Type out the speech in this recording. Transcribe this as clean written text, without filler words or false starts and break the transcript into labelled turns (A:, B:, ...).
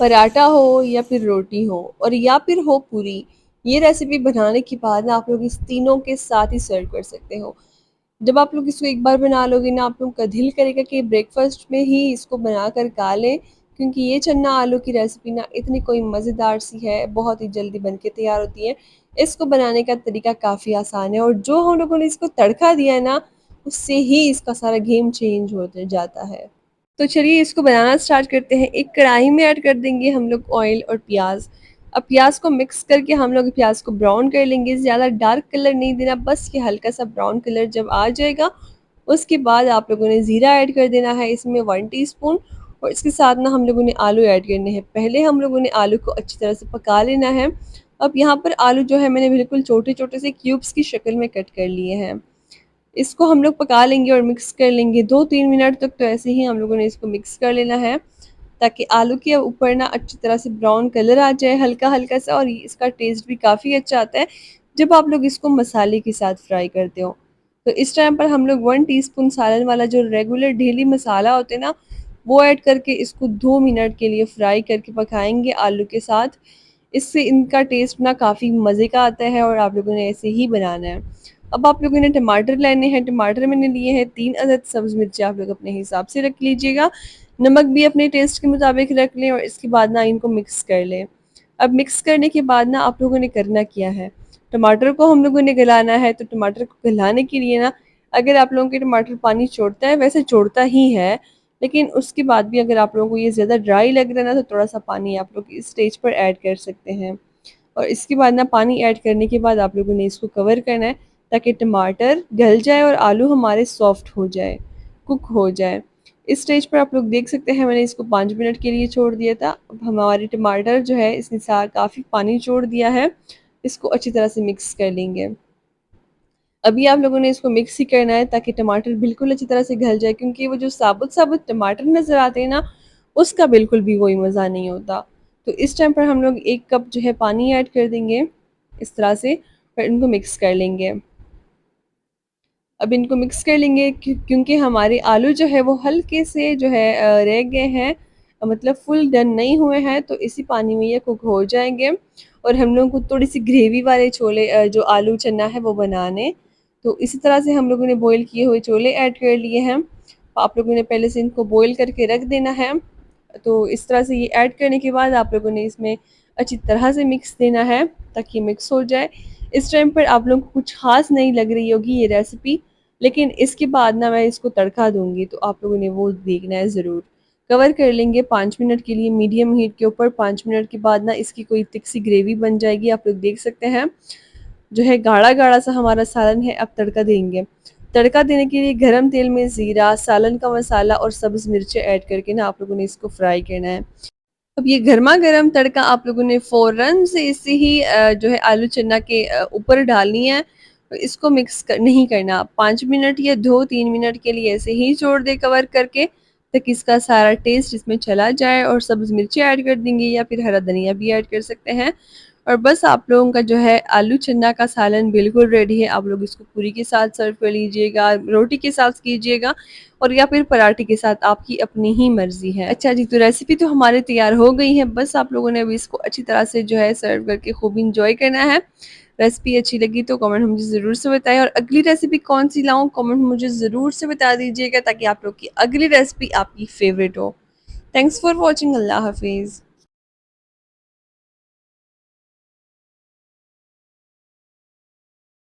A: पराठा हो या फिर रोटी हो और या फिर हो पूरी, ये रेसिपी बनाने के बाद ना आप लोग इस तीनों के साथ ही सर्व कर सकते हो। जब आप लोग इसको एक बार बना लोगे ना, आप लोग का दिल करेगा कि ब्रेकफास्ट में ही इसको बना कर खा लें, क्योंकि ये चना आलू की रेसिपी ना इतनी कोई मज़ेदार सी है, बहुत ही जल्दी बन के तैयार होती है। इसको बनाने का तरीका काफ़ी आसान है और जो हम लोगों ने इसको तड़का दिया है ना, उससे ही इसका सारा गेम चेंज हो जाता है। तो चलिए इसको बनाना स्टार्ट करते हैं। एक कढ़ाई में ऐड कर देंगे हम लोग ऑयल और प्याज। अब प्याज को मिक्स करके हम लोग प्याज को ब्राउन कर लेंगे। ज़्यादा डार्क कलर नहीं देना, बस ये हल्का सा ब्राउन कलर जब आ जाएगा, उसके बाद आप लोगों ने ज़ीरा ऐड कर देना है इसमें 1 टीस्पून, और इसके साथ ना हम लोगों ने आलू ऐड करने हैं। पहले हम लोगों ने आलू को अच्छी तरह से पका लेना है। अब यहाँ पर आलू जो है मैंने बिल्कुल छोटे-छोटे से क्यूब्स की शक्ल में कट कर लिए हैं। इसको हम लोग पका लेंगे और मिक्स कर लेंगे 2-3 मिनट तक, तो ऐसे ही हम लोगों ने इसको मिक्स कर लेना है, ताकि आलू के ऊपर ना अच्छी तरह से ब्राउन कलर आ जाए हल्का-हल्का सा, और इसका टेस्ट भी काफ़ी अच्छा आता है जब आप लोग इसको मसाले के साथ फ्राई करते हो। तो इस टाइम पर हम लोग 1 टीस्पून सालन वाला जो रेगुलर डेली मसाला होता है ना, वो ऐड करके इसको 2 मिनट के लिए फ्राई करके पकाएँगे आलू के साथ। इससे इनका टेस्ट ना काफ़ी मज़े का आता है और आप लोगों ने ऐसे ही बनाना है। अब आप लोगों ने टमाटर लेने हैं, टमाटर मैंने लिए हैं 3 अदद, सब्ज़ मिर्ची आप लोग अपने हिसाब से रख लीजिएगा। नमक भी अपने टेस्ट के मुताबिक रख लें और इसके बाद ना इनको मिक्स कर लें। अब मिक्स करने के बाद ना आप लोगों ने करना क्या है, टमाटर को हम लोगों ने गलाना है, तो टमाटर को गलाने के लिए ना, अगर आप लोगों के टमाटर पानी छोड़ता है, वैसे छोड़ता ही है, लेकिन उसके बाद भी अगर आप लोगों को ये ज़्यादा ड्राई लग रहा है ना, तो थोड़ा-सा पानी आप लोग इस स्टेज पर ऐड कर सकते हैं। और इसके बाद ना पानी ऐड करने के बाद आप लोगों ने इसको कवर करना है, ताकि टमाटर गल जाए और आलू हमारे सॉफ्ट हो जाए, कुक हो जाए। इस स्टेज पर आप लोग देख सकते हैं मैंने इसको 5 मिनट के लिए छोड़ दिया था। अब हमारे टमाटर जो है इसने काफ़ी पानी छोड़ दिया है। इसको अच्छी तरह से मिक्स कर लेंगे। अभी आप लोगों ने इसको मिक्स ही करना है, ताकि टमाटर बिल्कुल अच्छी तरह से घल जाए, क्योंकि वो जो साबुत-साबुत टमाटर नज़र आते हैं ना, उसका बिल्कुल भी कोई मज़ा नहीं होता। तो इस टाइम पर हम लोग 1 कप जो है पानी ऐड कर देंगे, इस तरह से, और इनको मिक्स कर लेंगे। अब इनको मिक्स कर लेंगे क्योंकि हमारे आलू जो है वो हल्के से जो है रह गए हैं, मतलब फुल डन नहीं हुए हैं, तो इसी पानी में ये कुक हो जाएँगे। और हम लोगों को थोड़ी-सी ग्रेवी वाले छोले, जो आलू चना है वो बनाने, तो इसी तरह से हम लोगों ने बॉयल किए हुए छोले ऐड कर लिए हैं। आप लोगों ने पहले से इनको बॉयल करके रख देना है। तो इस तरह से ये ऐड करने के बाद आप लोगों ने इसमें अच्छी तरह से मिक्स देना है, ताकि ये मिक्स हो जाए। इस टाइम पर आप लोगों को कुछ ख़ास नहीं लग रही होगी ये रेसिपी, लेकिन इसके बाद ना मैं इसको तड़का दूँगी, तो आप लोगों ने वो देखना है ज़रूर। कवर कर लेंगे 5 मिनट के लिए मीडियम हीट के ऊपर। 5 मिनट के बाद ना इसकी कोई थिक सी ग्रेवी बन जाएगी, आप लोग देख सकते हैं। जो है गाढ़ा-गाढ़ा सा हमारा सालन है, अब तड़का देंगे। तड़का देने के लिए गरम तेल में ज़ीरा, सालन का मसाला और सब्ज़ मिर्चें ऐड करके ना आप लोगों ने इसको फ्राई करना है। अब ये गरमा-गरम तड़का आप लोगों ने फ़ौरन से इसे ही जो है आलू चना के ऊपर डालनी है। इसको मिक्स नहीं करना। 5 मिनट या 2-3 मिनट के लिए ऐसे ही छोड़ दें कवर करके, ताकि इसका सारा टेस्ट इसमें चला जाए, और सब्ज़ मिर्ची ऐड कर देंगे या फिर हरा धनिया भी ऐड कर सकते हैं। और बस आप लोगों का जो है आलू चना का सालन बिल्कुल रेडी है। आप लोग इसको पूरी के साथ सर्व कर लीजिएगा, रोटी के साथ कीजिएगा, और या फिर पराठे के साथ, आपकी अपनी ही मर्ज़ी है। अच्छा जी, तो रेसिपी तो हमारी तैयार हो गई है, बस आप लोगों ने अभी इसको अच्छी तरह से जो है सर्व करके खूब एन्जॉय करना है। रेसिपी अच्छी लगी तो कमेंट मुझे ज़रूर से बताएँ, और अगली रेसिपी कौन-सी लाऊँ कमेंट मुझे ज़रूर से बता दीजिएगा, ताकि आप लोग की अगली रेसिपी आपकी फ़ेवरेट हो। Thanks for watching. अल्लाह हाफ़िज़।